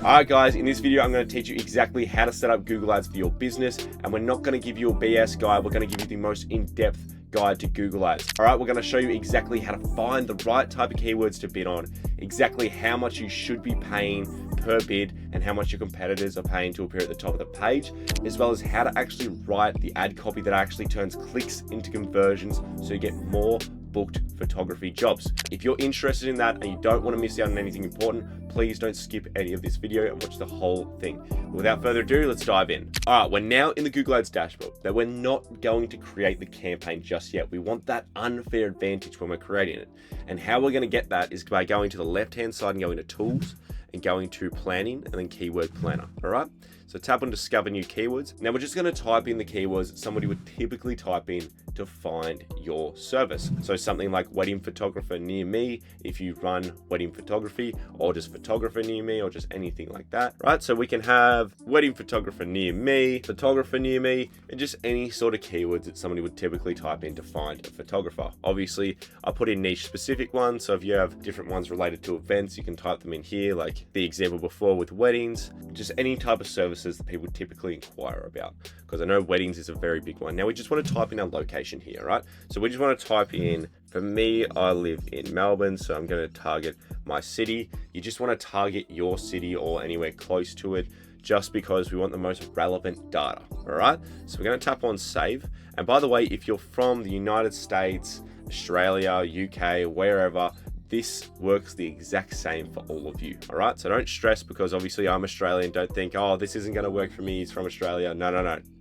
Alright guys, in this video I'm going to teach you exactly how to set up Google Ads for your business, and we're not going to give you a BS guide, we're going to give you the most in-depth guide to Google Ads. Alright, we're going to show you exactly how to find the right type of keywords to bid on, exactly how much you should be paying per bid and how much your competitors are paying to appear at the top of the page, as well as how to actually write the ad copy that actually turns clicks into conversions so you get more booked photography jobs. If you're interested in that and you don't want to miss out on anything important, please don't skip any of this video and watch the whole thing. Without further ado, let's dive in. All right, we're now in the Google Ads dashboard, but we're not going to create the campaign just yet. We want that unfair advantage when we're creating it. And how we're going to get that is by going to the left-hand side and going to Tools and going to Planning and then Keyword Planner, all right? So tap on Discover New Keywords. Now we're just going to type in the keywords that somebody would typically type in to find your service. So something like wedding photographer near me, if you run wedding photography, or just photographer near me, or just anything like that, right? So we can have wedding photographer near me, and just any sort of keywords that somebody would typically type in to find a photographer. Obviously, I put in niche specific ones. So if you have different ones related to events, you can type them in here, like the example before with weddings, just any type of services that people typically inquire about, because I know weddings is a very big one. Now we just want to type in our location here, right? So we just want to type in, for me, I live in Melbourne, so I'm going to target my city. You just want to target your city or anywhere close to it, just because we want the most relevant data, all right? So we're going to tap on save. And by the way, if you're from the United States, Australia, UK, wherever, this works the exact same for all of you, all right? So don't stress, because obviously I'm Australian. Don't think, oh, this isn't going to work for me, he's from Australia. No,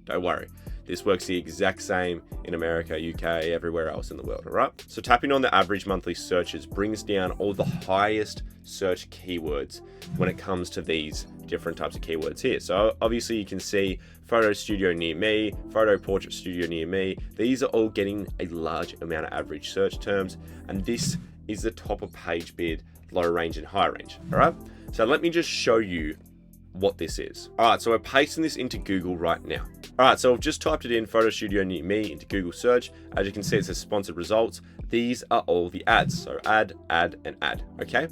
don't worry. This works the exact same in America, UK, everywhere else in the world, all right? So tapping on the average monthly searches brings down all the highest search keywords when it comes to these different types of keywords here. So obviously you can see photo studio near me, photo portrait studio near me. These are all getting a large amount of average search terms, and this is the top of page bid, low range and high range, all right? So let me just show you what this is. All right, so we're pasting this into Google right now. All right, so I've just typed it in, photo studio near me, into Google search. As you can see, it says sponsored results. These are all the ads. So add, and add, okay?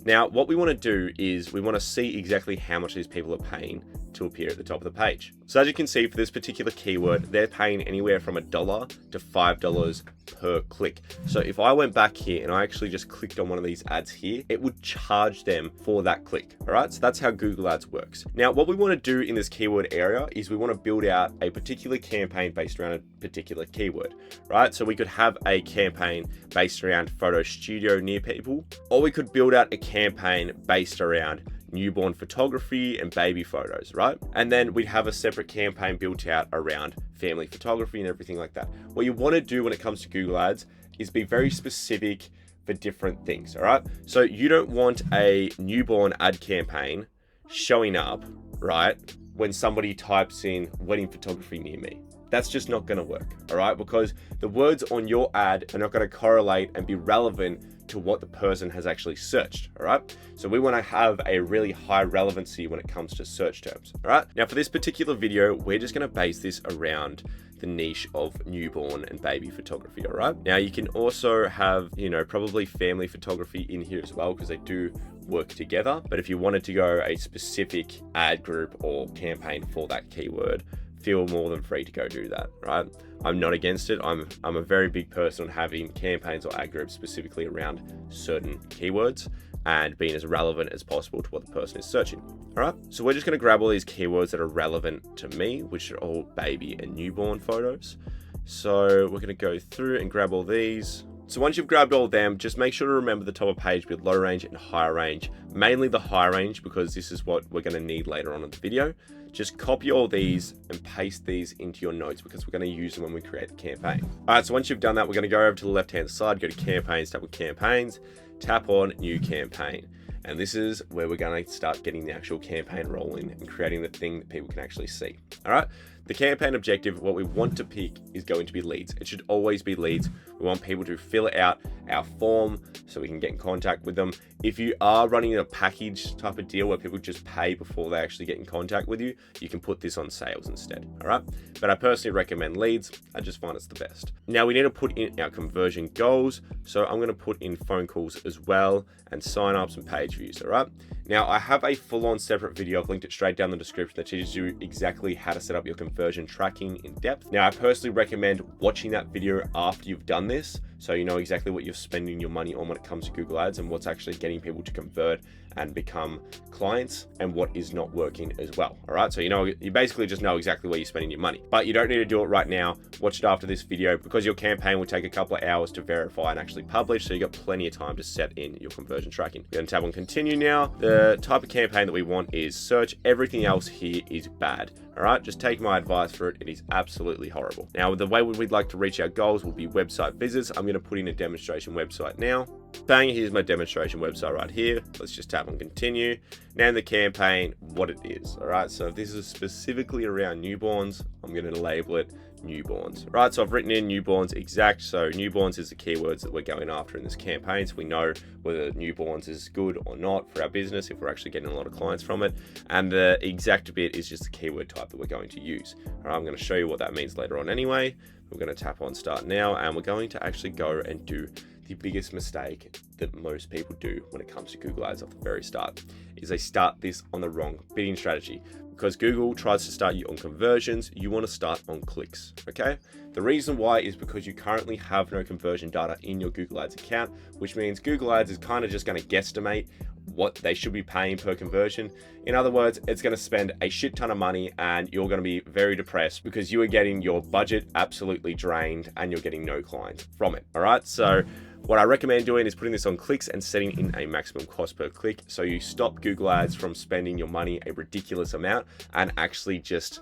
Now, what we want to do is we want to see exactly how much these people are paying to appear at the top of the page. So as you can see, for this particular keyword, they're paying anywhere from $1 to $5 per click. So if I went back here and I actually just clicked on one of these ads here, it would charge them for that click. All right, so that's how Google Ads works. Now, what we want to do in this keyword area is we want to build out a particular campaign based around a particular keyword, right? So we could have a campaign based around photo studio near people, or we could build out a campaign based around newborn photography and baby photos, right? And then we'd have a separate campaign built out around family photography and everything like that. What you want to do when it comes to Google Ads is be very specific for different things, all right? So you don't want a newborn ad campaign showing up, right, when somebody types in wedding photography near me. That's just not going to work, all right? Because the words on your ad are not going to correlate and be relevant to what the person has actually searched, all right? So we want to have a really high relevancy when it comes to search terms, all right? Now for this particular video, we're just going to base this around the niche of newborn and baby photography, all right? Now you can also have, probably family photography in here as well, because they do work together. But if you wanted to go a specific ad group or campaign for that keyword, feel more than free to go do that, right? I'm not against it. I'm a very big person on having campaigns or ad groups specifically around certain keywords and being as relevant as possible to what the person is searching. All right, so we're just going to grab all these keywords that are relevant to me, which are all baby and newborn photos. So we're going to go through and grab all these. So once you've grabbed all of them, just make sure to remember the top of page with low range and high range, mainly the high range, because this is what we're going to need later on in the video. Just copy all these and paste these into your notes, because we're going to use them when we create the campaign. All right, so once you've done that, we're going to go over to the left-hand side, go to campaigns, tap on campaigns, tap on new campaign. And this is where we're going to start getting the actual campaign rolling and creating the thing that people can actually see. All right. the campaign objective, what we want to pick is going to be leads. It should always be leads. We want people to fill out our form so we can get in contact with them. If you are running a package type of deal where people just pay before they actually get in contact with you, you can put this on sales instead, all right? But I personally recommend leads. I just find it's the best. Now we need to put in our conversion goals. So I'm gonna put in phone calls as well and signups and page views, all right? Now I have a full-on separate video, I've linked it straight down the description, that teaches you exactly how to set up your conversion tracking in depth. Now I personally recommend watching that video after you've done this, so you know exactly what you're spending your money on when it comes to Google Ads and what's actually getting people to convert and become clients and what is not working as well. All right, so you basically just know exactly where you're spending your money, but you don't need to do it right now. Watch it after this video because your campaign will take a couple of hours to verify and actually publish, so you got plenty of time to set in your conversion tracking. We're gonna tap on continue now. The type of campaign that we want is search. Everything else here is bad. All right, just take my advice for it. It is absolutely horrible. Now, the way we'd like to reach our goals will be website visits. I'm going to put in a demonstration website now. Bang, here's my demonstration website right here. Let's just tap on continue. Name the campaign what it is. All right, so if this is specifically around newborns, I'm going to label it newborns. Right, so I've written in newborns exact. So newborns is the keywords that we're going after in this campaign, so we know whether newborns is good or not for our business, if we're actually getting a lot of clients from it. And the exact bit is just the keyword type that we're going to use. All right, I'm going to show you what that means later on anyway. We're going to tap on start now, and we're going to actually go and do the biggest mistake that most people do when it comes to Google Ads off the very start, is they start this on the wrong bidding strategy. Because Google tries to start you on conversions, you want to start on clicks, okay? The reason why is because you currently have no conversion data in your Google Ads account, which means Google Ads is kind of just going to guesstimate what they should be paying per conversion. In other words, it's going to spend a shit ton of money and you're going to be very depressed because you are getting your budget absolutely drained and you're getting no clients from it, all right? So what I recommend doing is putting this on clicks and setting in a maximum cost per click, so you stop Google Ads from spending your money a ridiculous amount and actually just,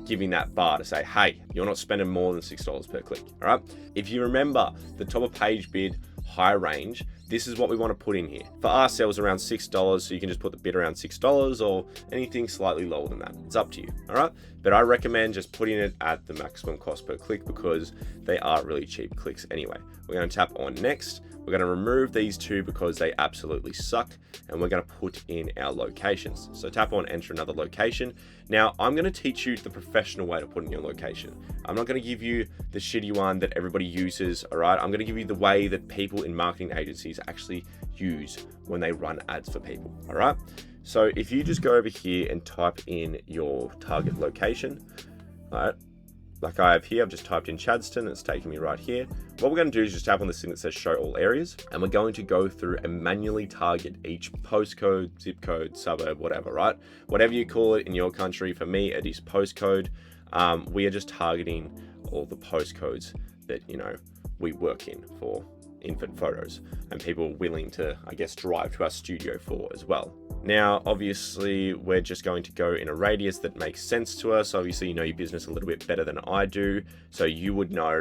giving that bar to say, hey, you're not spending more than $6 per click, all right? If you remember the top of page bid high range, this is what we want to put in here. For our sales around $6, so you can just put the bid around $6 or anything slightly lower than that. It's up to you, all right? But I recommend just putting it at the maximum cost per click because they are really cheap clicks anyway. We're going to tap on next. We're going to remove these two because they absolutely suck, and we're going to put in our locations. So tap on enter another location. Now I'm going to teach you the professional way to put in your location. I'm not going to give you the shitty one that everybody uses, all right? I'm going to give you the way that people in marketing agencies actually use when they run ads for people, all right? So if you just go over here and type in your target location, all right? Like I have here, I've just typed in Chadstone, it's taking me right here. What we're going to do is just tap on this thing that says show all areas, and we're going to go through and manually target each postcode, zip code, suburb, whatever, right? Whatever you call it in your country. For me, it is postcode. We are just targeting all the postcodes that, we work in for infant photos and people willing to, I guess, drive to our studio for as well. Now, obviously, we're just going to go in a radius that makes sense to us. Obviously, you know your business a little bit better than I do, so you would know,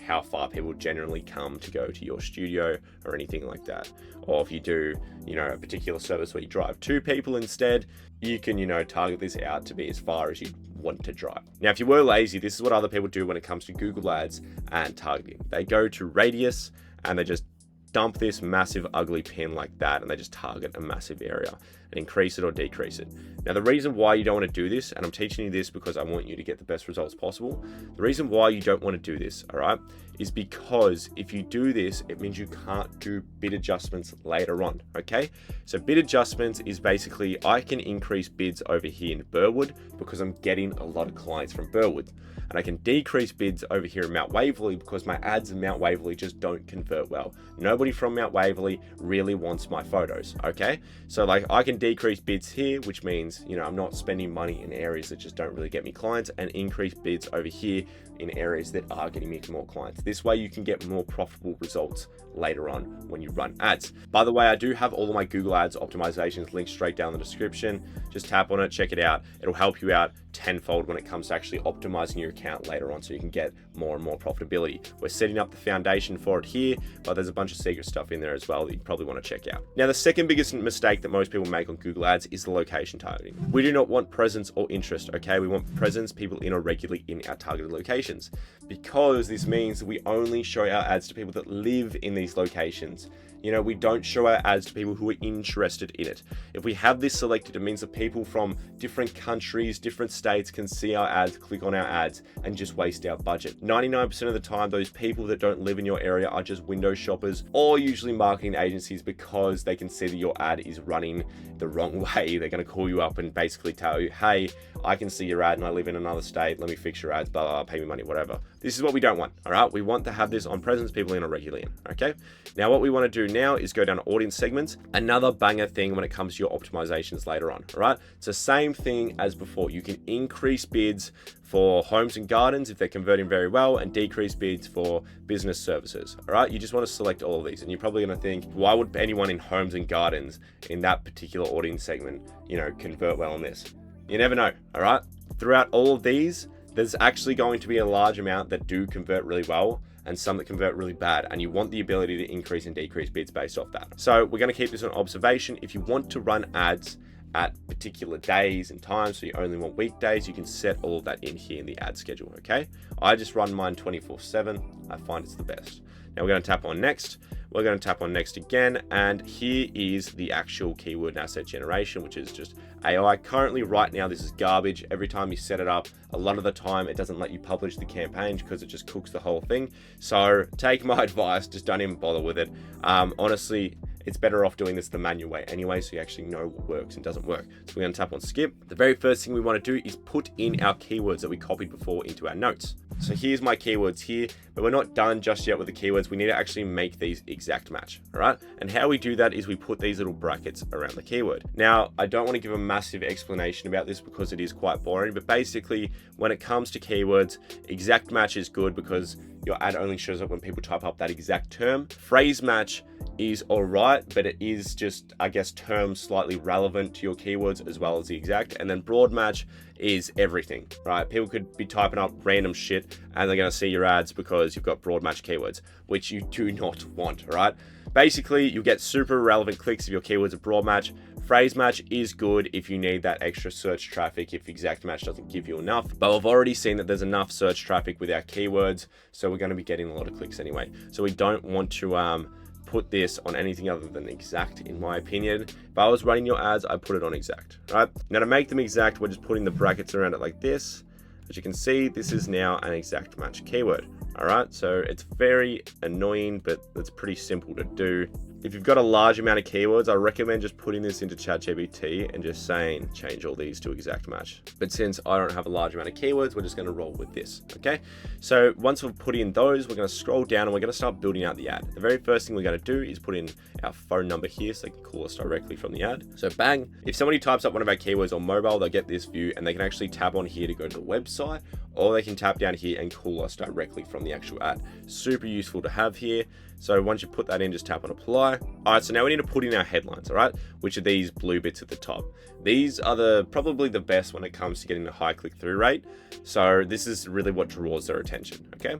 how far people generally come to go to your studio or anything like that. Or if you do, a particular service where you drive two people instead, you can, target this out to be as far as you want to drive. Now, if you were lazy, this is what other people do when it comes to Google Ads and targeting. They go to radius and they just dump this massive ugly pin like that, and they just target a massive area and increase it or decrease it. Now, the reason why you don't want to do this, and I'm teaching you this because I want you to get the best results possible. The reason why you don't want to do this, all right, is because if you do this, it means you can't do bid adjustments later on, okay? So bid adjustments is basically, I can increase bids over here in Burwood because I'm getting a lot of clients from Burwood. And I can decrease bids over here in Mount Waverley because my ads in Mount Waverley just don't convert well. Nobody from Mount Waverley really wants my photos, okay? So I can decrease bids here, which means, I'm not spending money in areas that just don't really get me clients, and increase bids over here in areas that are getting me more clients. This way you can get more profitable results later on when you run ads. By the way, I do have all of my Google Ads optimizations linked straight down in the description. Just tap on it, check it out. It'll help you out tenfold when it comes to actually optimizing your account later on so you can get more and more profitability. We're setting up the foundation for it here, but there's a bunch of secret stuff in there as well that you probably want to check out. Now, the second biggest mistake that most people make make on Google Ads is the location targeting. We do not want presence or interest, okay? We want presence, people in or regularly in our targeted locations, because this means that we only show our ads to people that live in these locations. You know, we don't show our ads to people who are interested in it. If we have this selected, it means that people from different countries, different states can see our ads, click on our ads, and just waste our budget. 99% of the time, those people that don't live in your area are just window shoppers or usually marketing agencies, because they can see that your ad is running the wrong way. They're going to call you up and basically tell you, hey, I can see your ad and I live in another state. Let me fix your ads, blah, blah, blah, pay me money, whatever. This is what we don't want, all right? We want to have this on presence, people in or regularly in, okay? Now, what we want to do now is go down to audience segments. Another banger thing when it comes to your optimizations later on, all right? It's the same thing as before. You can increase bids for homes and gardens if they're converting very well, and decrease bids for business services, all right? You just want to select all of these, and you're probably going to think, why would anyone in homes and gardens in that particular audience segment, you know, convert well on this? You never know, all right? Throughout all of these, there's actually going to be a large amount that do convert really well and some that convert really bad, and you want the ability to increase and decrease bids based off that. So we're going to keep this on observation. If you want to run ads at particular days and times, so you only want weekdays, you can set all of that in here in the ad schedule, okay? I just run mine 24/7. I find it's the best. Now we're going to tap on next. We're going to tap on next again, and here is the actual keyword and asset generation, which is just AI. Currently, right now, this is garbage. Every time you set it up, a lot of the time, it doesn't let you publish the campaign because it just cooks the whole thing. So take my advice, just don't even bother with it. Honestly, it's better off doing this the manual way anyway, so you actually know what works and doesn't work. So we're going to tap on skip. The very first thing we want to do is put in our keywords that we copied before into our notes. So here's my keywords here, but we're not done just yet with the keywords. We need to actually make these exact match, all right? And how we do that is we put these little brackets around the keyword. Now, I don't want to give a massive explanation about this because it is quite boring, but basically when it comes to keywords, exact match is good because your ad only shows up when people type up that exact term. Phrase match is all right, but it is just, I guess, terms slightly relevant to your keywords as well as the exact. And then broad match is everything, right? People could be typing up random shit and they're going to see your ads because you've got broad match keywords, which you do not want, right? Basically, you get super relevant clicks if your keywords are broad match. Phrase match is good if you need that extra search traffic, if exact match doesn't give you enough. But we've already seen that there's enough search traffic with our keywords, so we're going to be getting a lot of clicks anyway. So we don't want to put this on anything other than exact, in my opinion. If I was running your ads, I'd put it on exact, right? Now to make them exact, we're just putting the brackets around it like this. As you can see, this is now an exact match keyword. All right, so it's very annoying, but it's pretty simple to do. If you've got a large amount of keywords, I recommend just putting this into ChatGPT and just saying, change all these to exact match. But since I don't have a large amount of keywords, we're just gonna roll with this, okay? So once we've put in those, we're gonna scroll down and we're gonna start building out the ad. The very first thing we're gonna do is put in our phone number here so they can call us directly from the ad. So bang, if somebody types up one of our keywords on mobile, they'll get this view and they can actually tap on here to go to the website, or they can tap down here and call us directly from the actual ad. Super useful to have here. So once you put that in, just tap on apply. All right, so now we need to put in our headlines, all right? Which are these blue bits at the top. These are probably the best when it comes to getting a high click-through rate. So this is really what draws their attention, okay?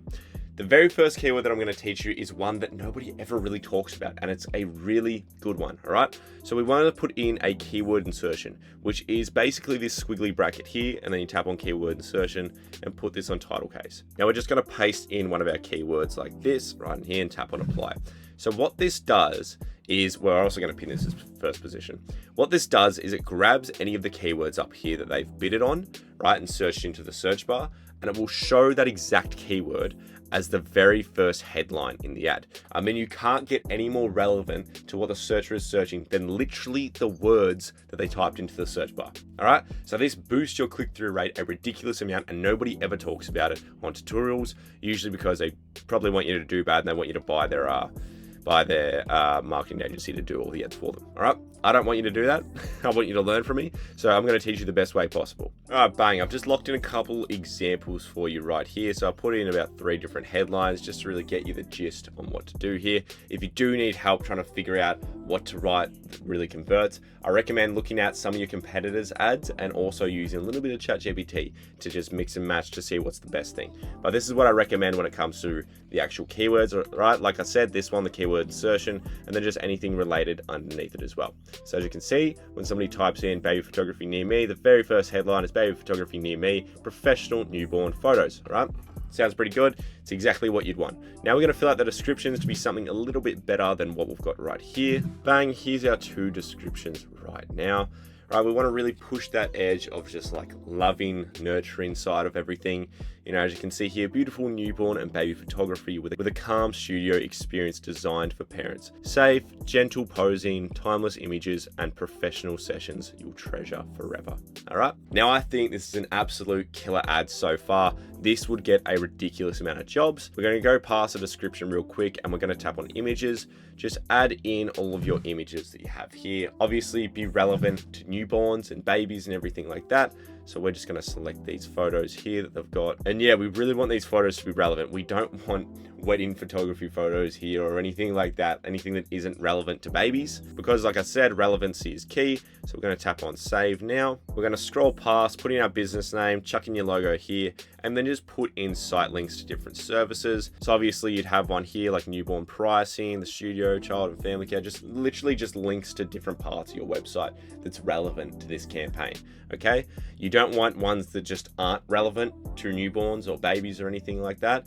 The very first keyword that I'm going to teach you is one that nobody ever really talks about, and it's a really good one, all right? So we want to put in a keyword insertion, which is basically this squiggly bracket here, and then you tap on keyword insertion and put this on title case. Now we're just going to paste in one of our keywords like this right in here and tap on apply. So what this does is, we're also going to pin this as first position. What this does is it grabs any of the keywords up here that they've bidded on, right, and searched into the search bar, and it will show that exact keyword as the very first headline in the ad. I mean, you can't get any more relevant to what the searcher is searching than literally the words that they typed into the search bar. All right, so this boosts your click-through rate a ridiculous amount, and nobody ever talks about it on tutorials, usually because they probably want you to do bad and they want you to buy their marketing agency to do all the ads for them. All right, I don't want you to do that. I want you to learn from me. So I'm going to teach you the best way possible. All right, bang, I've just locked in a couple examples for you right here. So I put in about 3 different headlines just to really get you the gist on what to do here. If you do need help trying to figure out what to write that really converts, I recommend looking at some of your competitors' ads and also using a little bit of ChatGPT to just mix and match to see what's the best thing. But this is what I recommend when it comes to the actual keywords, right? Like I said, this one, the keyword insertion, and then just anything related underneath it as well. So as you can see, when somebody types in baby photography near me, the very first headline is baby photography near me, professional newborn photos, all right? Sounds pretty good. It's exactly what you'd want. Now we're going to fill out the descriptions to be something a little bit better than what we've got right here. Bang, here's our 2 descriptions right now. Right, we want to really push that edge of just like loving, nurturing side of everything. You know, as you can see here, beautiful newborn and baby photography with a calm studio experience designed for parents. Safe, gentle posing, timeless images, and professional sessions you'll treasure forever. All right. Now I think this is an absolute killer ad so far. This would get a ridiculous amount of jobs. We're going to go past the description real quick and we're going to tap on images. Just add in all of your images that you have here. Obviously be relevant to newborns and babies and everything like that. So we're just going to select these photos here that they've got. And yeah, we really want these photos to be relevant. We don't want wedding photography photos here or anything like that, anything that isn't relevant to babies. Because like I said, relevancy is key. So we're going to tap on save now. We're going to scroll past, put in our business name, chuck in your logo here, and then just put in site links to different services. So obviously you'd have one here like newborn pricing, the studio, child and family care, just literally just links to different parts of your website that's relevant to this campaign. Okay, you don't want ones that just aren't relevant to newborns or babies or anything like that.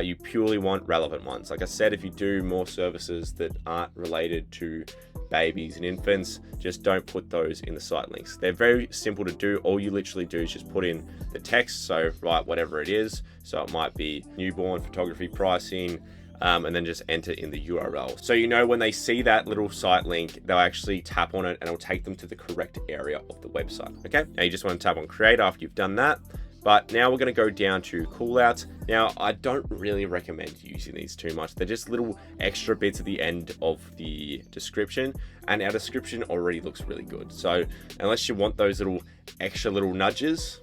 You purely want relevant ones. Like I said, if you do more services that aren't related to babies and infants, just don't put those in the site links. They're very simple to do. All you literally do is just put in the text. So write whatever it is. So it might be newborn photography pricing, and then just enter in the URL. So you know when they see that little site link, they'll actually tap on it and it'll take them to the correct area of the website. Okay, now you just want to tap on create after you've done that. But now we're going to go down to callouts. Now, I don't really recommend using these too much. They're just little extra bits at the end of the description, and our description already looks really good. So unless you want those little extra little nudges,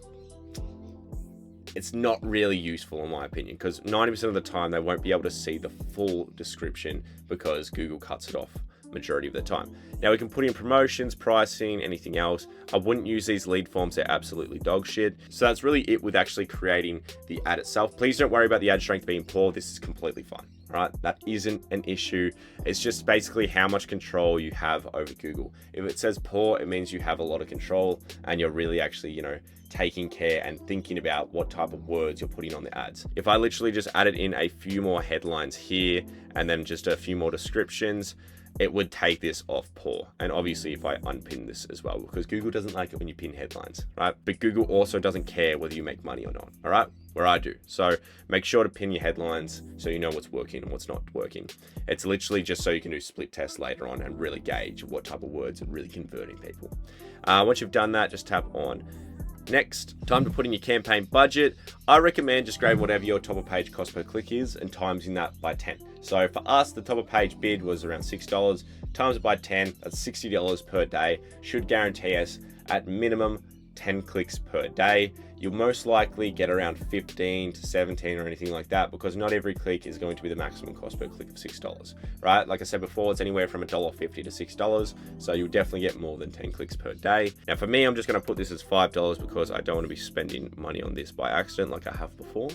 it's not really useful in my opinion, because 90% of the time they won't be able to see the full description because Google cuts it off majority of the time. Now we can put in promotions, pricing, anything else. I wouldn't use these lead forms, they're absolutely dog shit. So that's really it with actually creating the ad itself. Please don't worry about the ad strength being poor. This is completely fine, right? That isn't an issue. It's just basically how much control you have over Google. If it says poor, it means you have a lot of control and you're really actually, you know, taking care and thinking about what type of words you're putting on the ads. If I literally just added in a few more headlines here and then just a few more descriptions, it would take this off poor. And obviously if I unpin this as well, because Google doesn't like it when you pin headlines, right? But Google also doesn't care whether you make money or not, all right? Where I do. So make sure to pin your headlines so you know what's working and what's not working. It's literally just so you can do split tests later on and really gauge what type of words are really converting people. Once you've done that, just tap on next. Time to put in your campaign budget. I recommend just grab whatever your top of page cost per click is and timesing that by 10. So for us, the top of page bid was around $6. Times it by 10, that's $60 per day. Should guarantee us at minimum 10 clicks per day. You'll most likely get around 15 to 17 or anything like that, because not every click is going to be the maximum cost per click of $6, right? Like I said before, it's anywhere from $1.50 to $6. So you'll definitely get more than 10 clicks per day. Now for me, I'm just going to put this as $5 because I don't want to be spending money on this by accident like I have before.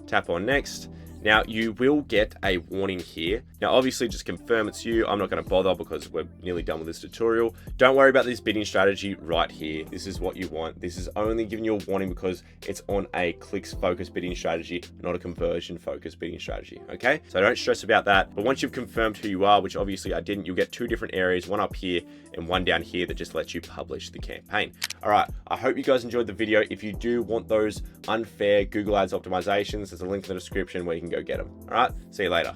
Tap on next. Now you will get a warning here. Now obviously just confirm it's you. I'm not going to bother because we're nearly done with this tutorial. Don't worry about this bidding strategy right here. This is what you want. This is only giving you a warning because it's on a clicks focused bidding strategy, not a conversion focused bidding strategy. Okay, so don't stress about that. But once you've confirmed who you are, which obviously I didn't, you'll get 2 different areas, one up here and one down here that just lets you publish the campaign. All right, I hope you guys enjoyed the video. If you do want those unfair Google Ads optimizations, there's a link in the description where you can go get them. All right, see you later.